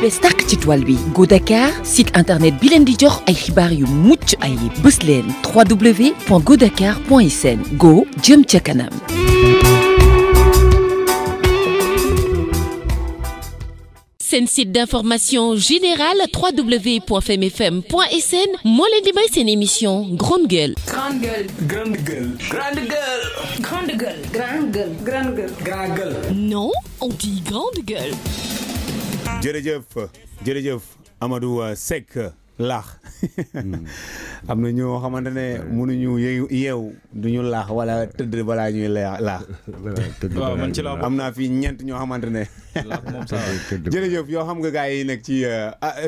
bés tàkk ci toile bi Go Dakar site internet bi leen di jox ay xibaar yu mucc ay bés leen www.godakar.sn Go jëm ca kanam. Sen site d'information générale www.femfm.sn moo leen di may seen émission Grande Gueule. Grande Gueule. Grande Gueule. Grande Gueule. Grande Gueule. Grande Gueule. Grande Gueule. Grande Gueule. Non, on dit Grande Gueule. jërëjëf Amadou Seck laax am na ñoo xamante ne mënuñu yeew duñu laax wala tëdd balaa ñuy laax waaw man ci la am naa fii ñeent ñoo xamante ne jërëjëf yoo xam nga gars yi nekk ci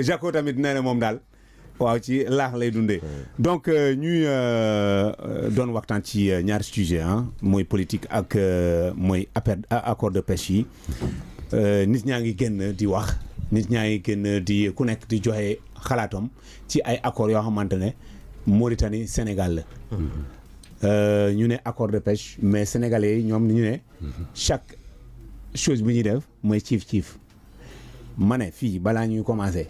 Jaco tamit nee na moom daal waaw ci laax lay dundee donc ñuy doon waxtaan ci ñaari sujet mooy politique ak mooy accord de pêche yi nit ñaa ngi génn di wax nit ñaa ngi génn di ku nekk di joxe xalaatam ci ay accords yoo xamante ne Mauritanie Sénégal la ñu ne accord de pêche mais sénégalais yi ñoom ñu ne chaque chose bi ñuy def mooy ciif ma ne fii balaa ñuy commencé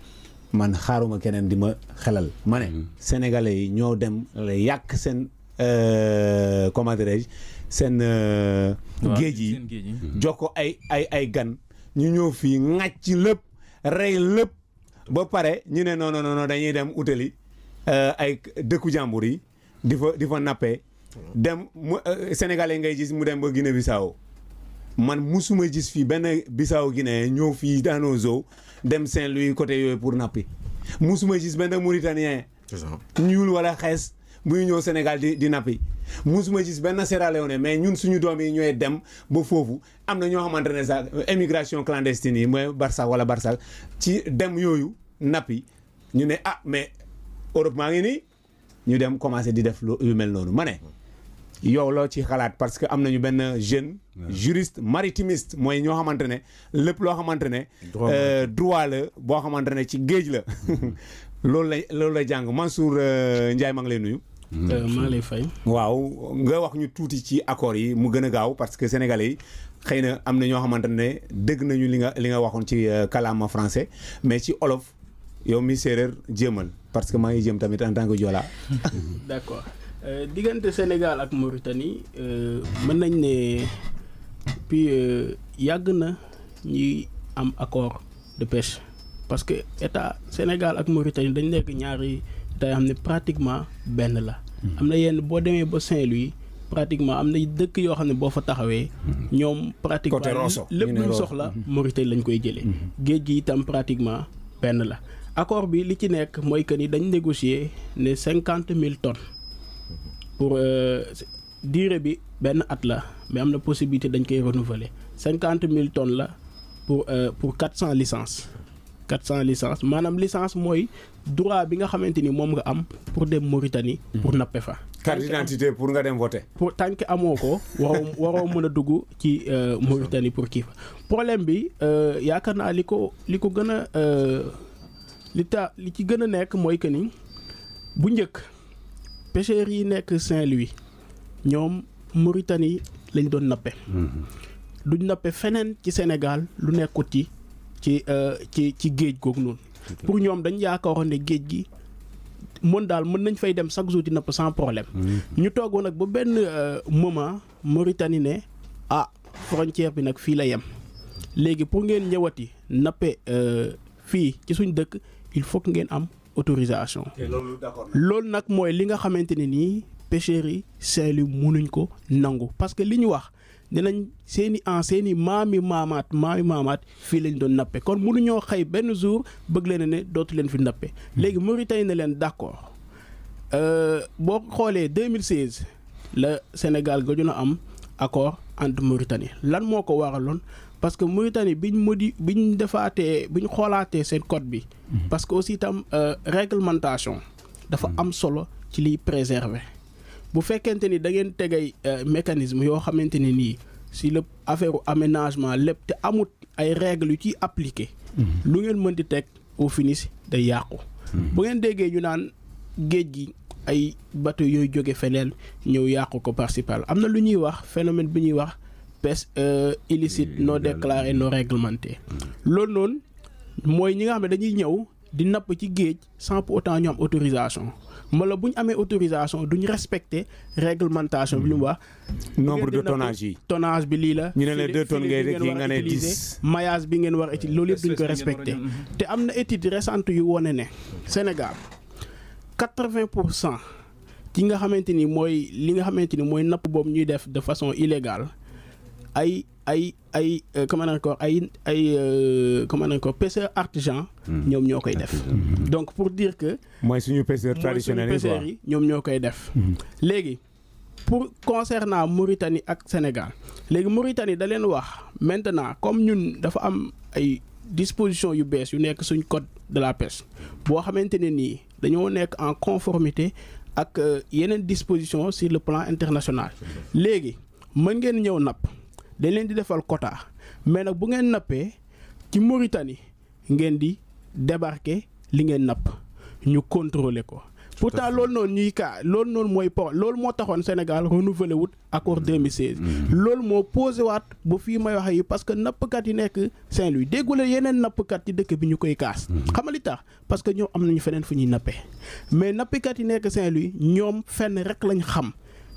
man xaaruma keneen di ma xelal ma ne sénégalais yi ñoo dem yàq seen comment dirais-je seen géej yi jox ko ay gan ñu ñëw fii ŋàcc lépp rey lépp ba pare ñu ne non dañuy dem utali ay dëkku jàmbur yi di fa nappee dem sénégalais ngay gis mu dem ba Guinée Bissau man musuma gis fii benn Bissau Guinée ñëw fii daanoo zoo dem Saint-Louis côté yooyu pour nappi musuma gis benn Mauritanien ñuul wala xees bu ñu ñëw Sénégal di nappi musuma gis benn Sierra Leone mais ñun suñu doom yi ñooy dem ba foofu am na ñoo xamante ne sax émigration clandestine yi mooy Barça wala Barça ci dem yooyu nappi ñu ne mais Europe maa ngi nii ñu dem commencé di def yu mel noonu ma ne yow loo ci xalaat parce que am nañu benn jeune juriste maritimiste mooy ñoo xamante ne lépp loo xamante ne droit la boo xamante ne ci géej la loolu la jàng Mansour Ndiaye maa ngi lay nuyu. maa lay fay. waaw nga wax ñu tuuti ci accords yi mu gën a gaaw parce que sénégalais yi xëy na am na ñoo xamante ne dégg nañu li nga waxoon ci kàllaama français mais ci olof yow mi séeréer jéemal parce que maa ngi jéem tamit en tant que Joola. d'accord diggante Sénégal ak Mauritanie mën nañ ne puis yàgg na ñuy am accord de pêche parce que état Sénégal ak Mauritanie dañ nekk ñaari état yoo xam ne pratiquement benn la. am na yenn boo demee ba Saint-Louis pratiquement am na dëkk yoo xam ne boo fa taxawee. ñoom pratiquement lépp luñ soxla Mauritanie lañ koy jëlee. géej gi itam pratiquement benn la. accord bi li ci nekk mooy que ni dañ négocier ne 50,000 tonnes pour durée bi benn at la mais am na possibilité dañ koy renouveler 50,000 tonnes la pour 400 licences. 400 licences maanaam licence mooy droit bi nga xamante ni moom nga am pour dem Mauritanie. pour nappe fa. carte d'identité pour nga dem voter. pour tant que amoo ko waroo mën a dugg ci Mauritanie pour kii fa problème bi yaakaar naa li ko gën a li ci gën a nekk mooy que ni bu njëkk pêcheurs yi nekk Saint-Louis ñoom Mauritanie lañ doon nappe. duñ nappe feneen ci Sénégal lu nekkut ci géej googu noonu. pour ñoom dañ yaakaaroon ne géej gi mën nañ fay dem chaque jour di napp sans problème. ñu toogoon nag ba benn moment Mauritanie ne frontière bi nag fii la yem léegi pour ngeen ñëwati nappe fii ci suñ dëkk il faut que ngeen am autorisation. loolu nag mooy li nga xamante ne nii pêcheurs yi Saint-Louis mënuñ ko nangu parce que li ñu wax. dinañ seeni maami maamaat fii lañ doon nappe kon mënuñoo xëy benn jour bëgg leen ne dootu leen fi nappe léegi Mauritanie ne leen d'accord boo xoolee 2016 la Sénégal gëjoon a am accord entre Mauritanie lan moo ko waraloon parce que Mauritanie biñ xoolaatee seen code bi parce que aussi itam réglementation dafa am solo ci liy préserver bu fekkente ni da ngeen tegay mécanisme yoo xamante ne nii si le affaire aménagement lépp te amut ay règles yu ciy appliqué lu ngeen mën di teg au finish day yàqu bu ngeen déggee ñu naan géej gi ay bateau yooyu jóge feneen ñëw yàqu ko par-ci-par am na lu ñuy wax phénomène bi ñuy wax pêche illicite non déclarée non réglementée loolu noonu mooy ñi nga xam ne dañuy ñëw di napp ci géej sans pour autant ñu am autorisation wala bu ñu amee autorisation duñu respecter réglementation bi lu mu wax. nombre de tonnage yi. tonnage bi lii la. ñu ne la 2 tonnes ngay rek nga ne 10. maillage bi ngeen war a utiliser loolu yëpp duñ ko respecter. te am na étude récente yu wone ne Sénégal 80% ci nga xamante ni mooy li nga xamante ni mooy napp boobu ñuy def de façon illégale comment encore comment encore pêcheurs artisans ñoom ñoo koy def. donc pour dire que. mooy suñu pêcheurs traditionnels yi ñoom ñoo koy def. léegi pour concernant Mauritanie ak Sénégal léegi Mauritanie da leen wax maintenant comme ñun dafa am ay dispositions yu bees yu nekk suñ code de la pêche boo xamante ne nii dañoo nekk en conformité ak yeneen dispositions sur le plan international léegi mën ngeen ñëw napp. dañ leen di defal quota mais nag bu ngeen nappee ci Mauritanie ngeen di débarquer li ngeen napp ñu contrôler ko pourtant loolu noonu ñuy loolu noonu mooy loolu moo taxoon Sénégal renouvelé wut accord 2016 loolu moo posé waat ba fii may wax yi parce que nappkat yi nekk Saint-Louis déggule yeneen nappkat ci dëkk bi ñu koy kaas xam nga li tax parce que ñoom am nañu feneen fu ñuy nappee mais nappkat yi nekk Saint-Louis ñoom fenn rek lañ xam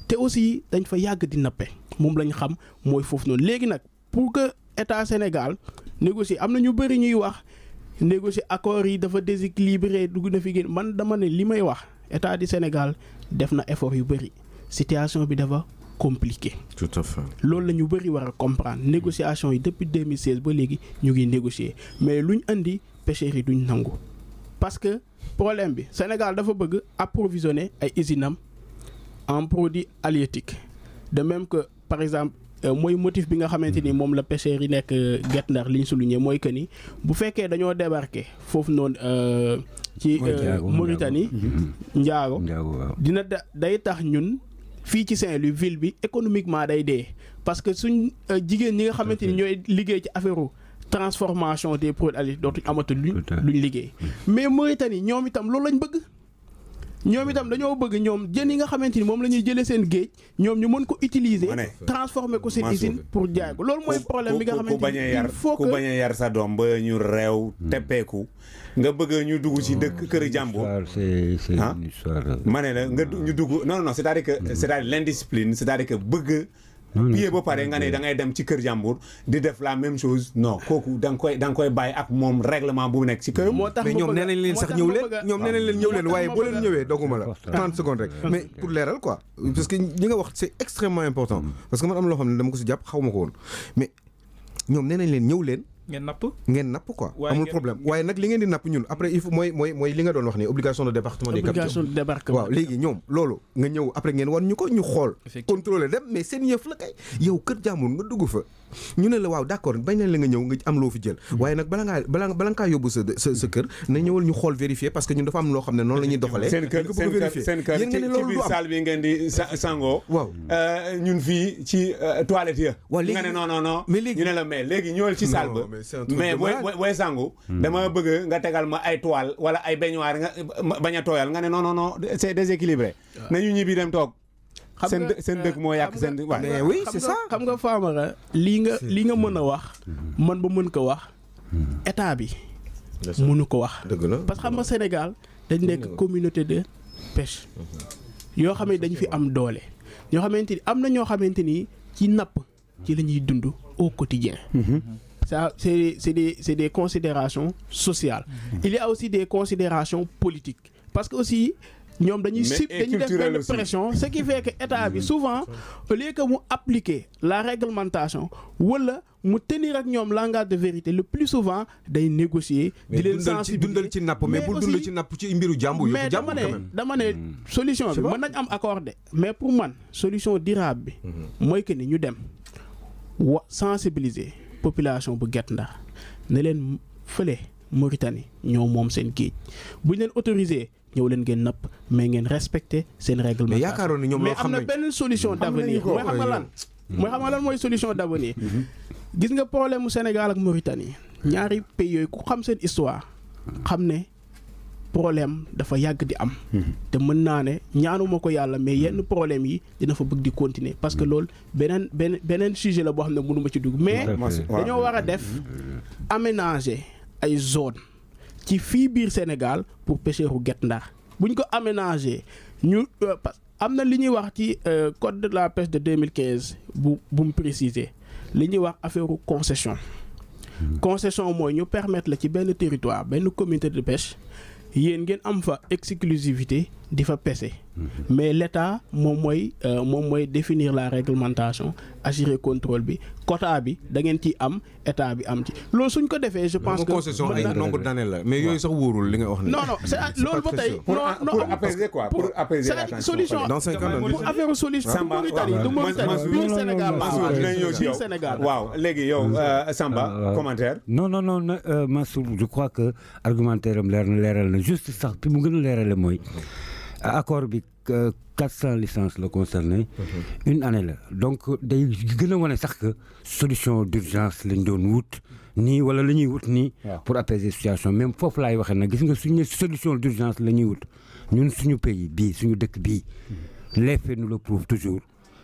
te aussi dañ fa yàgg di nappe moom lañ xam mooy foofu noonu léegi nag pour que état Sénégal négocier am na ñu bëri ñuy wax négocier accords yi dafa déséquilibré dugg na fi génn man dama ne li may wax état du Sénégal def na effort yu bëri situation bi dafa compliqué. tout à fait. loolu la ñu bëri war a comprendre négociation yi depuis 2016 ba léegi ñu ngi négocier mais luñ andi pêcheurs yi duñ nangu parce que problème bi Sénégal dafa bëgg approvisionner ay usines am en produits halieutiques de même que par exemple mooy motif bi nga xamante ni moom la pêcheurs yi nekk Guet Ndar li ñu souligné mooy que ni bu fekkee dañoo débarquer foofu noonu ci Mauritanie Ndiago dina day tax ñun fii ci Saint-Louis ville bi économiquement day dee parce que suñ jigéen ñi nga xamante ni ñooy liggéey ci affaire transformation des produits halieutiques dootuñ amatu luñ liggéey mais Mauritanie ñoom itam loolu lañ bëgg ñoom itam dañoo bëgg ñoom jën yi nga xamante ni moom la ñuy jëlee seen géej ñoom ñu mën ko utiliser transformer ko seen usine pour jaay ko loolu mooy problème bi nga xamante ni il faut que ku bañ a yar sa doom ba ñu réew teppeeku nga bëgg ñu dugg ci dëkk kër jàmbur ma ne la nga ñu dugg non c'est-à-dire que c'est-à-dire l'indiscipline c'est-à-dire que bëgg pied ba pare nga ne da ngay dem ci kër jàmbur di def la même chose non kooku da nga koy bàyyi ak moom règlement bu nekk ci kër. moo tax mais ñoom nee nañ leen sax ñëw leen waaye boo leen ñëwee doguma la 30 secondes rek mais pour leeral quoi parce que li nga wax c'est extrêmement important parce que man am loo xam ne dama ko si jàpp xaw ma ko woon mais ñoom nee nañ leen ñëw leen ngeen napp quoi amul problème waaye nag li ngeen di napp ñun après il faut mooy li nga doon wax ni obligation de débarquement des captures waaw léegi ñoom loolu nga ñëw après ngeen war ñu ko ñu xool contrôler dem mais seen yëf la kay yow kër jàmbur nga dugg fa ñu ne la waaw d'accord bañ nañ la nga ñëw nga am loo fi jël waaye nag bala nga kaa yóbbu sa kër na ñëwal ñu xool vérifier parce que ñun dafa am loo xam ne noonu la ñuy doxalee seen kër ci biir salle bi ngeen di sangoo waaw ñun fii ci toilette ya nga ne non mais léegi ñu ne la mais léegi ñëwal ci salle ba mais booy sangu dama bëgg nga tegal ma ay toile wala ay baignoire nga bañ a tooyal nga ne non c'est déséquilibré nañu ñibbi dem toog seen dëkk moo yàq seen waaw mais oui c'est ça xam nga Famara lii nga mën a wax man ba mën ko wax état bi mënu ko wax parce que xam nga Sénégal dañ nekk communauté de pêche yoo xam ne dañ fi am doole ñoo xamante ni am na ñoo xamante ni ci napp ci la ñuy dund au quotidien ça c'est des considérations sociales il y a aussi des considérations politiques parce que aussi ñoom dañuy def benn pression ce qui fait que état bi souvent au lieu que mu appliquer la réglementation wala mu tenir ak ñoom langage de vérité le plus souvent day négocier di leen sensibiliser dundal ci napp mais bul dundal ci napp ci mbiru jàmbur mais dama ne solution bi mën nañ am accord de mais pour man solution durable bi mooy que ni ñu dem sensibiliser population bu Guet Ndar ne leen fële Mauritanie ñoo moom seen géej bu ñu leen autorisé ñëw leen ngeen napp mais ngeen respecter seen règlement mais yaakaaroon ni ñoom mais am na benn solution d'avenir mooy xam nga lan mooy solution d'avenir gis nga problème mu Sénégal ak Mauritanie ñaari pays yooyu ku xam seen histoire xam ne problème dafa yàgg di am. te mën naa ne ñaanuma ko yàlla mais yenn problème yi dina fa bëgg di continuer parce que loolu beneen sujet la boo xam ne mënuma ci dugg mais dañoo war a def aménager ay zone ci fii biir Sénégal pour pêcheurs u Guet Ndar bu ñu ko aménager ñu am na li ñuy wax ci code de la pêche de 2015 bu mu préciser li ñuy wax affaire concession concession mooy ñu permettre la ci benn territoire benn communauté de pêche yéen ngeen am fa exclusivité di fa pêcher mais l'État moom mooy définir la réglementation assurer contrôle bi quota bi da ngeen ciy am état bi am ci loolu suñ ko defee je pense que concession ay nombre d'années la mais yooyu sax wóorul li nga wax ni non c'est loolu ba tey pour apaiser quoi pour apaiser la tension solution dans 5 ans pour affaire solution du Mauritanie biir Sénégal biir Sénégal waaw léegi yow Samba commentaire non Mansour je crois que argumentaire am leeral na juste sax fi mu gën a leerale mooy accord bi 400 licences la concerné une année la donc day gën a wane sax que solution d'urgence lañ doon wut nii wala la ñuy wut nii pour apaiser situation même foofu laay waxee nag gis nga suñu solution d'urgence la ñuy wut ñun suñu pays bii suñu dëkk bii les faits nous le prouvent toujours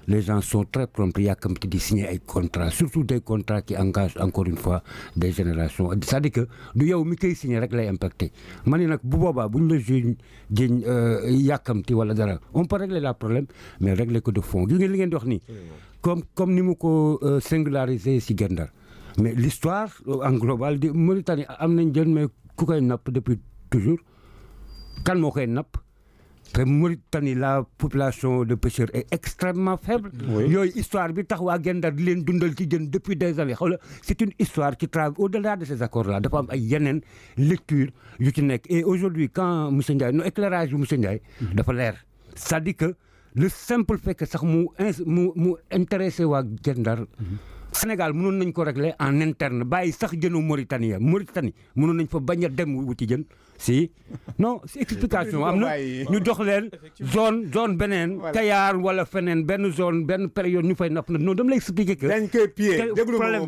les gens sont très prompts yàkkamti di signer ay contrats surtout des contrats qui engagent encore une fois des générations c'est-à-dire que du yow mi koy signer rek lay impacté ma ni nag bu boobaa bu ñu la jiñ yàkkamti wala dara on peut régler la problème mais régler ko de fond gis ngeen li ngeen di wax nii comme ni mu ko singulariser si Guet Ndar mais l'histoire en global di Mauritanie am nañ jën mais ku koy napp depuis toujours kan moo koy napp te Mauritanie la population de pêcheurs est extrêmement faible. yooyu histoire bi tax waa Guet Ndar di leen dundal ci jën depuis des années xawla c'est une histoire qui travaille au-delà de ces accords là dafa am ay yeneen lecture yu ci nekk et aujourd'hui quand monsieur Ndiaye no éclairage yu monsieur Ndiaye dafa leer c'est-à-dire que le simple fait que sax mu intéressé waa Guet Ndar Sénégal mënoon nañ ko régler en interne bàyyi sax jënu Mauritanie mënoon nañ fa bañ a dem wuti jën si non si explication am na ñu jox leen zone beneen Kayar wala feneen benn zone benn période ñu fay napp na non dama lay expliquer que dañ koy pied déglu ma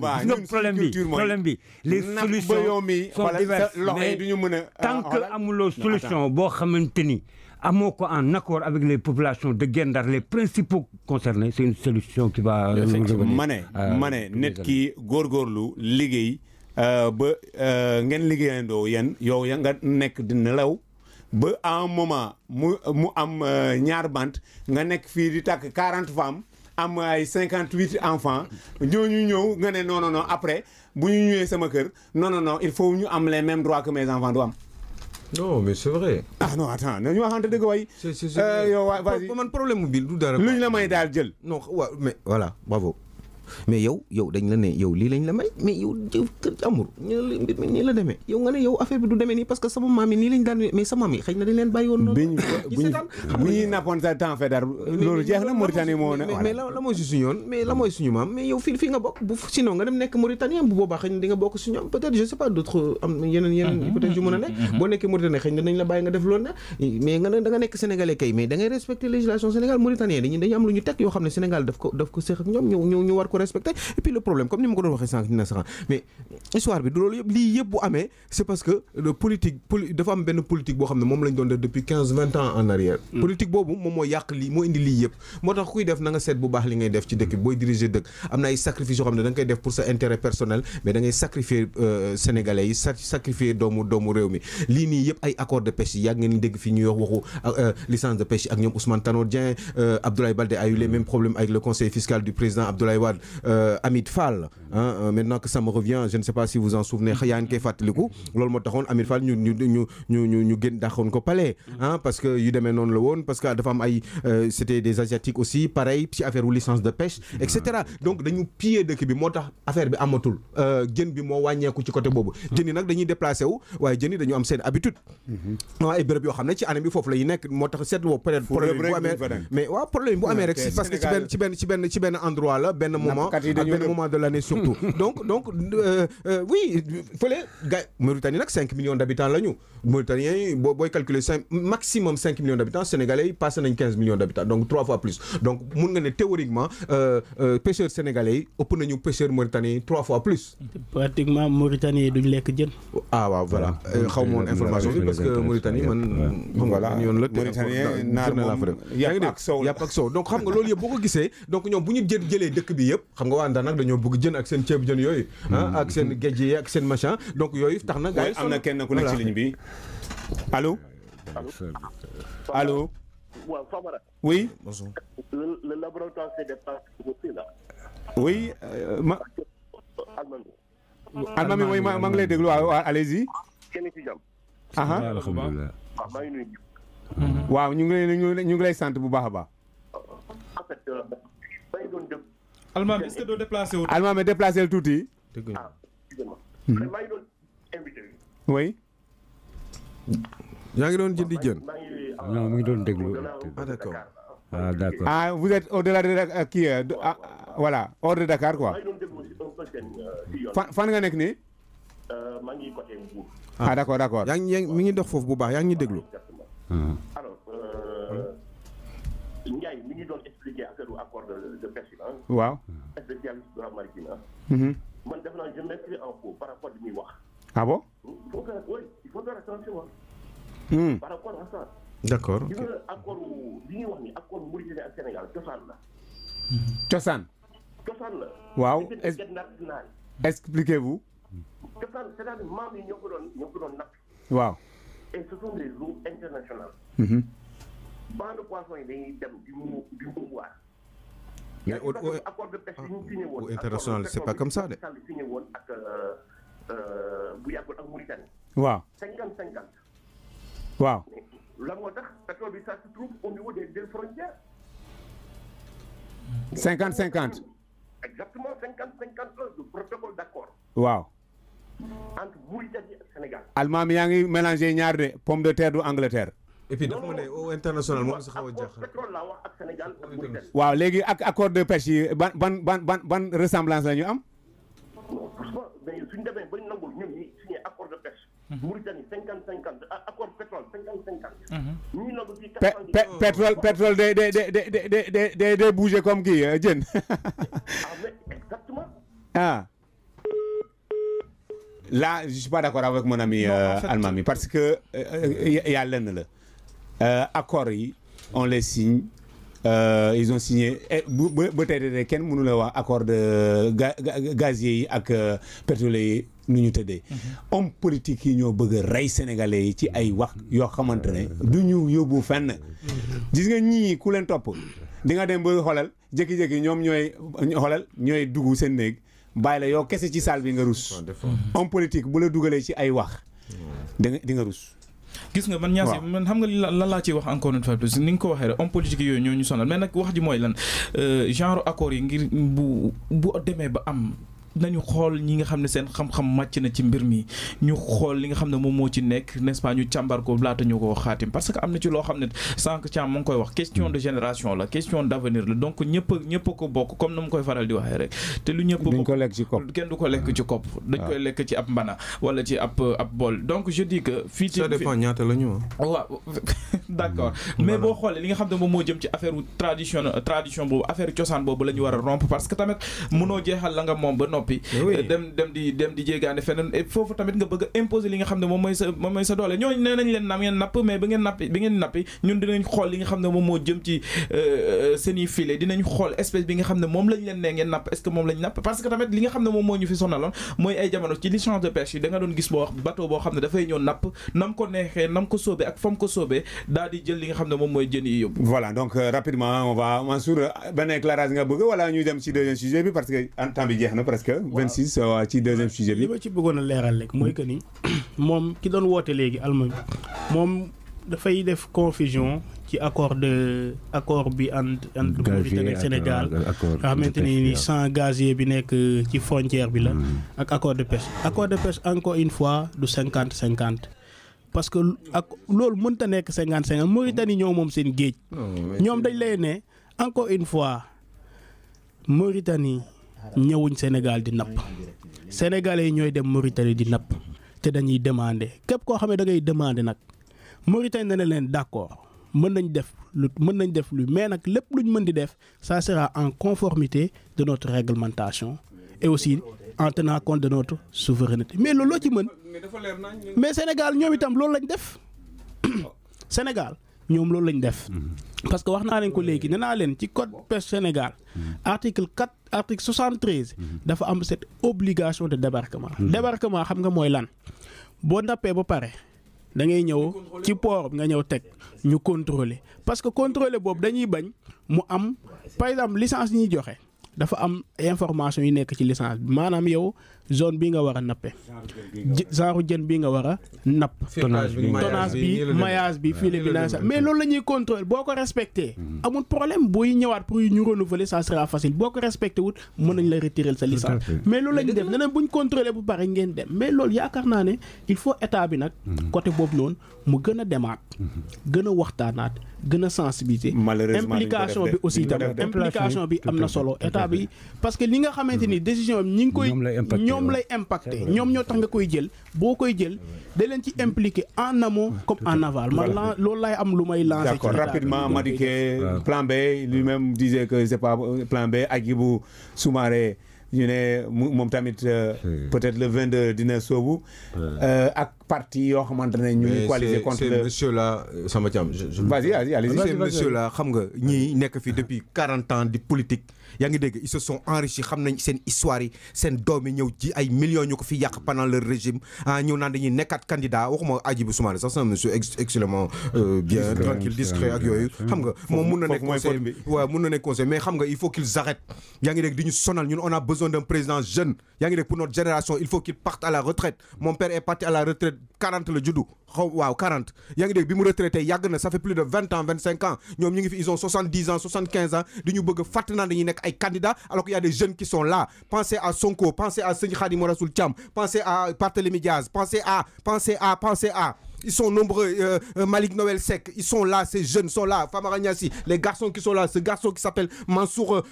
problème bi les solutions sont diverses mais tant que amuloo solution boo xamante ni amoo ko en accord avec les populations de Guet Ndar les principaux concernés c'est une solution qui va ma ne nit ki góorgóorlu liggéey ba ngeen liggéeyandoo yéen yow ya nga nekk di nelaw ba à un moment mu am ñaar bant nga nekk fii di takk 40 femmes am ay 58 enfants ñooñu ñëw nga ne non après bu ñu ñëwee sama kër non il faut ñu am les mêmes droits que mes enfants du am. non mais c'est vrai. ah non attends nañu waxante dëgg way. yow vas-y man problème mu bil du dara. luñ la may daal jël. non waaw mais voilà bravo. mais yow dañ la ne yow lii lañ la may mais yow kër jàmbur mbir mi nii la demee yow nga ne yow affaire bi du demee nii parce que sama maam yi nii lañ daan mais sama maam yi xëy na dañ leen bàyyi woon noonu. bu ñu nappoon sa temps fait dara loolu jeex na Mauritanie moo ne. mais la mooy si suñu yoon mais la mooy suñu maam mais yow fii nga bokk bu sinon nga dem nekk Mauritanien bu boobaa xëy na di nga bokk suñu am peut-être je sais pas d'autres am yeneen hypothèse yu mën a nekk boo nekkee Mauritanien xëy na dañ la bàyyi nga def loolu na mais nga ne da nga nekk sénégalais kay mais da ngay respecter législation Sénégal Mauritanien dañu am lu ñu teg yoo xam ne Sénégal daf ko seex ak ñoom ñu war ko respecter et puis le problème comme ni ma ko doon waxee sànq dina sax mais histoire bi du loolu yëpp lii yëpp bu amee c'est parce que le politique dafa am benn politique boo xam ne moom lañ doon def depuis 15-20 ans en arrière politique boobu moom moo yàq lii moo indi lii yëpp moo tax kuy def na nga seet bu baax li ngay def ci dëkk booy diriger dëkk am na ay sacrifices yoo xam ne da nga koy def pour sa intérêt personnel mais da ngay sacrifier sénégalais yi sacrifier doomu réew mi lii nii yëpp ay accord de pêche yi yàgg ngeen dégg fii ñuy wax waxu licence de pêche ak ñoom Ousmane Tanor Dieng Abdoulaye Baldé a eu les mêmes problèmes avec le conseil fiscal du président Abdoulaye Wade Hamid Fall maintenant que ça me revient je ne sais pas si vous en souvenez yaa ngi koy fàttaliku loolu moo taxoon Hamid Fall ñu gën daxoon ko palais parce que yu demee noonu la woon parce que dafa am ay c'était des asiatiques aussi pareil ci affaire wu licence de pêche et cetera donc dañu piller dëkk bi moo tax affaire bi amatul jën bi moo wàññeeku ci côté boobu jën yi nag dañuy déplacé wu waaye jën yi dañu am seen habitude ay béréb yoo xam ne ci année bi foofu la ñu nekk moo tax seetlu woo peut-être problème bu amee mais waaw problème bu amee rek parce que ci benn endroit la benn moment moment ak benn moment de l'année surtout donc oui fële gars Mauritanie nag 5 millions d'habitants la ñu Mauritaniens yi booy calculer maximum 5 millions d'habitants sénégalais yi passé nañ 15 millions d'habitants donc 3 fois plus donc mun nga ne théoriquement pêcheurs sénégalais yi ëpp nañu pêcheurs mauritaniens yi 3 fois plus. pratiquement Mauritanie yi duñ lekk jën. ah waaw voilà xaw ma woon information bi parce que Mauritanie man. voilà yoon la Mauritanie naar moom yàpp ak sow yàpp ak sow donc xam nga loolu yëpp boo ko gisee donc ñoom bu ñu jëlee dëkk bi yëpp xam nga waa Ndar nag dañoo bëgg jën ak seen ceeb jën yooyu ak seen géej yi ak seen machin donc yooyu tax na gars yi am na kenn ku nekk ci ligne bi allô allô waaw Famara. oui le laboratoire c'est des parties là. oui Almami mooy maa ngi lay déglu waaw allez-y. kenn ci jàmm. alhamdulilah. waaw maa ngi nuyu. waaw ñu ngi lay sant bu baax a baax. en fait maa ngi doon def. Almami est-ce que doo déplacé wu. Almami déplacé wu tuuti. ah excusez-moi. maa ngi doon invité. oui. yaa ngi doon jëndi jën. non mu ngi doon déglu. ah d'accord. ah d'accord. ah vous êtes au-delà de kii voilà hors de Dakar quoi. fan nga nekk nii. maa ngi côté Mbour. ah d'accord d'accord. yaa ngi mi ngi dox foofu bu baax yaa ngi ñuy déglu. alors Ndiaye mi ngi doon expliquer affaire accord de pêche là. waaw. spécialiste de la marine ah. man def naa je m'inscris en faux par rapport li muy wax. ah bon. il faut faire attention par rapport à ça. d'accord. gis nga accord li ñuy wax ni accord Mauritanie ak Sénégal cosaan la. cosaan. cosaan la. waaw expliquez-vous. cosaan c'est-à-dire maam yi ñoo ko doon napp. waaw. et ce sont des eaux internationales. banc de poissons yi dañuy dem di mouvoir. mais accord de pêche yi ñu signé woon. international c'est pas comme ça de. signé woon ak bu yàggul ak Mauritanie. waaw. 50-50. waaw. lan moo tax pétrole bi ça se trouve au niveau des deux frontières. 50-50. exactement 50-50 le protocole d'accord. waaw. entre Mauritanie ak Sénégal. Almami yaa ngi mélangé ñaar de pomme de terre du Angleterre. et puis dafa ma ne au international moom si xaw a jaaxal. pétrole laa wax ak Sénégal ak Mauritanie. waaw léegi ak accord de pêche yi ban ressemblance la ñu am. non franchement mais suñu demee ba ñu nangul ñun ñi signé accord de pêche. Mauritanie 50-50 accord pétrole 50-50. ñu nangu ci pétrole day bouger comme kii jën. ah mais exactement. ah. Là, je suis pas d'accord avec mon ami Almami parce que y a lenn la accords yi on les signe ils ont signé ba tey kenn mënu la wax accord de gazier yi ak pétrolier yi nu ñu tëddee. homme politique yi ñoo bëgg a rey sénégalais yi ci ay wax yoo xamante ne du ñu yóbbu fenn. gis nga ñii ku leen topp di nga dem ba xoolal jékki-jékki ñoom ñooy dugg seen néeg. bàyyi la yow kese ci salle bi nga rus. homme politique bu la dugalee ci ay wax. di nga rus. gis nga man ñaasi man xam nga lan laa ciy wax encore une fois plus ni nga ko waxee rek homme politique yooyu ñoo ñu sonal mais nag wax ji mooy lan genre accord yi ngir bu demee ba am. nañu xool ñi nga xam ne seen xam-xam màcc na ci mbir mi ñu xool li nga xam ne moom moo ci nekk n'est-ce pas ñu càmbar ko laata ñu ko xaatim parce que am na ci loo xam ne sànq Thiam mu ngi koy wax question de génération la question d'avenir la donc ñëpp ko bokk comme na mu koy faral di waxee rek te lu ñëpp bokk ko lekk ci kopp kenn du ko lekk ci kopp dañ koy lekk ci ab mbana wala ci ab bool donc je dis que fii ci ça dépend ñaata la ñu waaw d'accord mais boo xoolee li nga xam ne moom moo jëm ci affaire tradition boobu affaire cosaan boobu la ñu war a rompre parce que tamit mënoo jeexal la nga moom ba noppi dem di jéegaane feneen foofu tamit nga bëgg a imposer li nga xam ne moom mooy sa doole ñooñu nee nañ leen ngeen napp mais bi ngeen nappi ñun dinañ xool li nga xam ne moom moo jëm ci seeni filet dinañ xool espèce bi nga xam ne moom lañ leen ne ngeen napp est-ce que moom lañ napp parce que tamit li nga xam ne moom moo ñu fi sonaloon mooy ay jamono ci licence de pêche yi da nga doon gis boo wax bateau boo xam ne dafay ñëw napp nam ko neexee nam ko sóobee ak fam ko sóobee daal di jël li nga xam ne moom mooy jën yi yóbbu. Voilà donc rapidement on va Mansour benn éclairage nga bëgg wala ñu dem ci deuxième sujet bi parce que temps bi jeex na presque 26 ci deuxième sujet bi. li ma ci bëggoon a leeral rek mooy que ni moom ki doon woote léegi Almami moom dafay def confusion ci accord bi entre Mauritanie ak Sénégal nga xamante ni champ gazier bi nekk ci frontière bi la ak accord de pêche encore une fois du 50-50 parce que ak loolu mënta nekk 50-50 Mauritanie ñoo moom seen géej ñoom dañ lay ne encore une fois Mauritanie ñëwuñ Sénégal di napp sénégalais yi ñooy dem Mauritanie di napp te dañuy demander képp koo xam ne da ngay demander nag Mauritanie na ne leen d'accord mën nañ def lu mais nag lépp luñ mën di def ça sera en conformité de notre réglementation et aussi en tenant compte de notre souveraineté mais loolu loo ci mën mais Sénégal ñoom itam loolu lañ def Sénégal ñoom loolu lañ def parce que wax naa leen ko léegi nee naa leen ci code pêche Sénégal article 73 dafa am cette obligation de débarquement débarquement xam nga mooy lan boo nappee ba pare da ngay ñëw ci port nga ñëw teg ñu contrôler parce que contrôler boobu dañuy bañ mu am par exemple licence yi ñuy joxe dafa am information yi nekk ci licence bi maanaam yow zone bi nga war a nappe genre jën bi nga war a napp tonnage bi maillage bi filet bi naan sax mais loolu la ñuy contrôler boo ko respecté amul problème booy ñëwaat pour ñu renouveler ça sera facile boo ko respecté wut mën nañ la retirer sa licence mais loolu la ñuy def neneen buñ contrôler bu pare ngeen dem mais loolu yaakaar naa ne il faut état bi nag côté boobu noonu mu gën a demaat gën a waxtaanaat gën a sensibiliser implication bi aussi tam implication bi am na solo état bi parce que li nga xamante ni décision bi ñi ngi koy ñoom lay impacté ñoom ñoo tax nga koy jël boo koy jël da leen ci impliqué en amont comme en aval man loolu lay am lu may lancer. D'accord, rapidement Madické plan B lui-même disait que c'est pas plan B Hadjibou Soumaré ñu ne moom tamit peut-être le 22 dina soobu ak parti yoo xamante ne ñu ngi coaliser contre le monsieur là Samba Thiam vas-y allez-y c'est monsieur là xam nga ñii nekk fi depuis 40 ans di politique yaa ngi dégg ils se sont enrichis xam nañ seen histoire yi seen doom yi ñëw ji ay millions ñu ko fi yàq pendant leur régime ñëw naan dañuy nekkaat candidat waxuma Hadjibou Soumaré sax c'est un monsieur excellemment bien tranquille discret ak yooyu xam nga moom mun na nekk conseil waaw mun na nekk conseil mais xam nga il faut qu'ils arrêtent yaa ngi dégg di ñu sonal ñun on a besoin d'un président jeune yaa ngi dégg pour notre génération il faut qu'il parte à la retraite mon père est parti à la retraite 40 la juddu waaw 40 yaa ngi dégg bi mu retraité yàgg na ça fait plus de 20 ans 25 ans ñoom ñu ngi fi ils ont 70 ans 75 ans di ñu bëgg fàtt naan dañuy nekk ay candidats alors qu'il y a des jeunes qui sont là pensez à Sonko pensez à Serigne Khadim Rassoul Thiam pensez à Barthélémy Diaz pensez à ils sont nombreux Malick Noël Seck ils sont là ces jeunes sont là Famara Niassi les garçons qui sont là ce garçon qui s'appelle Mansour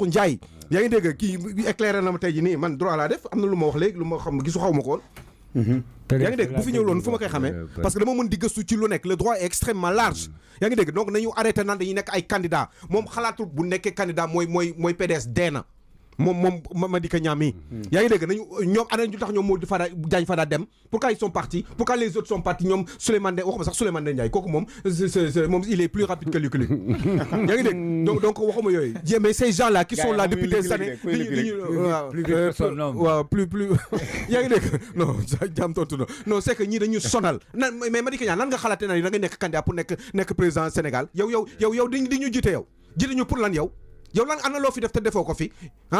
Ndiaye yaa ngi dégg kii éclairé na ma tey jii nii man droit laa def am na lu ma wax léegi lu ma xam gisu xaw ma ko woon yaa ngi dégg bu fi ñëw loon fu ma koy xamee parce que dama mën di gëstu ci lu nekk le droit est extrêmement large yaa ngi dégg donc nañu arrêté naan dañuy nekk ay candidats moom xalaatul bu nekkee candidat mooy PDS dee na moom Madické Niang mi yaa ngi dégg nañu ñoom ana ñu tax ñoom moo Fada Diagne Fada dem pourquoi ils sont partis pourquoi les autres sont partis ñoom Souleymane waxuma sax Souleymane Ndiaye kooku moom moom il est plus rapide que Luc yaa ngi dégg donc waxuma yooyu mais ces gens là qui sont là depuis des années waaw plus yaa ngi dégg non jaam tontu non c'est que ñii dañu sonal mais Madické Niang nan nga xalaatee na da nga nekk candidat pour nekk président Sénégal yow di ñu jiite ñu pour lan yow lan ana loo fi def te defoo ko fi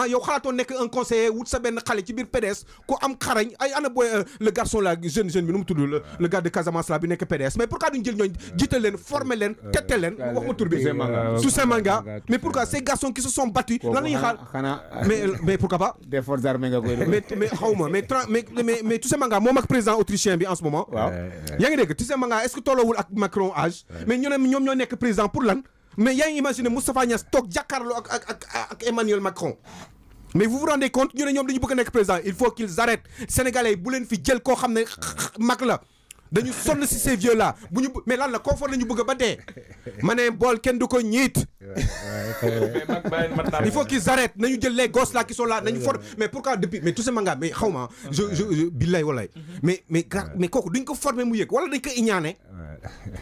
yow xalaatoo nekk un conseiller wut sa benn xale ci biir PDS ko am xarañ ay ana booy le garçon là jeune bi nu mu tudd le gars de Casamance là bi nekk PDS mais pourquoi duñ jël ñooñ jiital leen former leen tette leen wax ma tur bi Toussaint Manga mais pourquoi ces garçons qui se sont battus lan la ñuy xaar mais pourquoi pas des forces armées nga koy mais xawma mais Toussaint Manga moom ak président autrichien bi en ce moment yaa ngi dégg Toussaint Manga est-ce que tolloowul ak Macron âge mais ñu ne ñoom ñoo nekk président pour lan mais yaa ngi imaginer Moustapha Niasse toog jàkkaarloo ak Emmanuel Macron mais vous vous rendez compte ñu ne ñoom dañu bëgg a nekk président il faut qu'ils arrêtent sénégalais yi bu leen fi jël koo xam ne mag la dañu sonn si ces vieux là bu ñu mais lan la confort la ñu bëgg ba dee ma ne bool kenn du ko ñiit il faut qu'ils arrêtent nañu jël les gosses là qui sont là nañu for mais pourquoi depuis mais Toussaint Manga mais xaw ma je billaay walaay mais kooku duñ ko former mu yëg wala dañ ko iñaane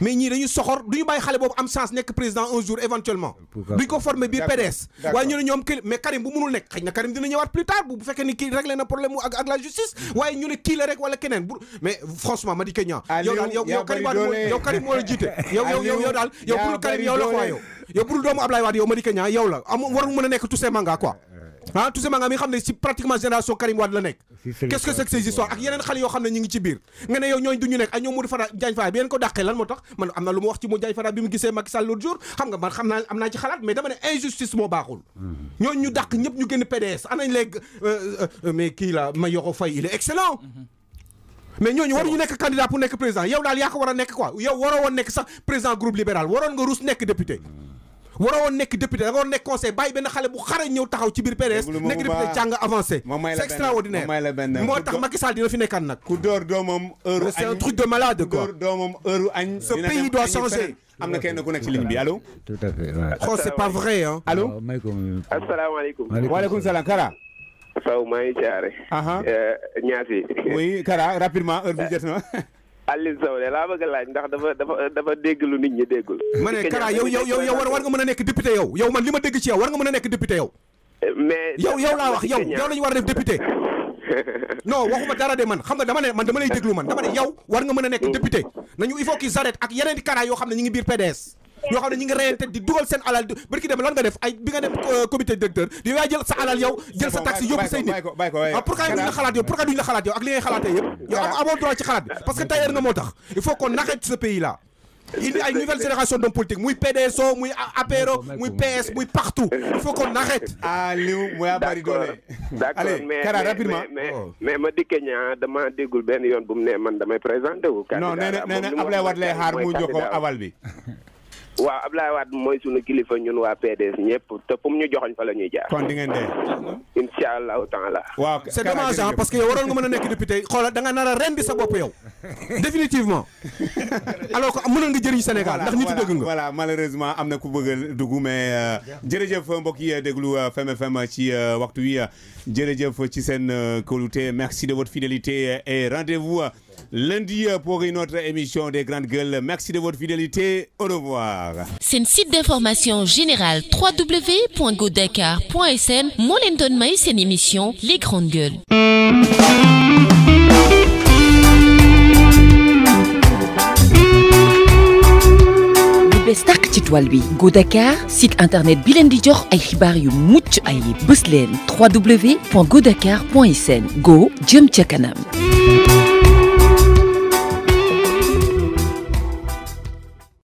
mais ñii dañu soxor duñu bàyyi xale boobu am chance nekk président un jour éventuellement duñ ko former biir PDS waaye ñu ne ñoom mais Karim bu mënul nekk xëy na Karim dina ñëwaat plus tard bu fekkee ni kii réglé na problème ak la justice waaye ñu ne kii la rek wala keneen mais franchement Madické Niang yow Karim moo la jiite yow daal yow pour Karim yow la quoi yow pour doomu Ablaye Wade yow Madické Niang yow la warul mën a nekk Toussaint Manga quoi Toussaint Manga mi nga xam ne si pratiquement génération Karim Wade la nekk qu'est-ce que c'est que ces histoires ak yeneen xale yoo xam ne ñu ngi ci biir nga ne yow ñooñu du ñu nekk ak ñoom Modou Fada Diagne Fada bi yéen ko dàqee lan moo tax man am na lu ma wax ci Modou Diagne Fada bi mu gisee Macky Sall l'autre jour xam nga man xam naa am naa ci xalaat mais dama ne injustice moo baaxul ñooñu ñu dàq ñëpp ñu génn PDS anañ léegi mais kii la Mayoro Faye il est excellent mais ñooñu waruñu nekk candidat pour nekk président yow daal yaa ko war a nekk quoi yow waroo woon nekk sax président groupe libéral waroon nga rus nekk député waroo nekk député da nga war nekk conseil bàyyi benn xale bu xare ñëw taxaw ci biir PDS nekk député jàng avancé c'est extraordinaire moo tax Macky Sall dina fi nekkaat nag ku door doomam heure c'est un truc de malade quoi ku door doomam heure añ ce pays doit changer am na kenn ku nekk ci ligne bi allo tout à fait oh c'est pas vrai hein allo asalaamaaleykum waaleykum salaam Kara Sow maa ngi siyaare ñaasi oui Kara rapidement heure bi jot na Aliou Sow de laa bëgg a laaj ndax dafa dégg lu nit ñi déggul. ma ne Kara yow war nga mën a nekk député yow man li ma dégg ci yow war nga mën a nekk député yow. mais yow laa wax yow la ñu war a def député. non waxuma dara de man xam nga dama lay déglu man dama ne yow war nga mën a nekk député nañu il faut qu'ils arrêtent ak yeneen Kara yoo xam ne ñu ngi biir PDS. yoo xam ne ñu ngi reyante di dugal seen alal barki dem lan nga def ay bi nga dem comité directeur di yaa jël sa alal yow jël sa taxi yóbbu say nit pourquoi duñ la xalaat yow ak li ngay xalaatee yëpp yow amoo droit ci xalaat bi parce que tailleur nga moo tax il faut qu'on arrête ce pays là indi ay nouvelle génération d'hommes politiques muy PDSO muy APRO muy PS muy partout il faut qu'on arrête liw mooy bari doole d'accord mais ma dikke ñaa dama déggul benn yoon bu mu ne man damay présenté wu non nee na Ablaye Wade lay xaar mu jox ko aval bi waaw Ablaye Wade mooy sunu kilifa ñun waa PDS ñëpp te fu mu ñu joxoñ fa la ñuy jaar. kon di ngeen dee. incha allahu taala. waaw c'est dommage parce que yow waroon nga mën a nekk député xoolal da nga nar a rendi sa bopp yow. définitivement. alors que mënoon nga jëriñ Sénégal ndax nit dëgg nga. voilà malheureusement am na ku bëgg a dugg mais jërëjëf mbokk yi déglu Femme FM ci waxtu wi jërëjëf ci seen kóolute merci de votre fidélité et rendez-vous lundi pour une autre émission des Grandes Gueules. Merci de votre fidélité. Au revoir. C'est un site d'information générale www.godakar.sn. moo leen doon may seen émission Les Grandes Gueules. lu bees tàq ci toile bi Go Dakar site internet bi leen di jox ay xibaar yu mucc ayib bës leen www.godakar.sn. Go jëm ca kanam.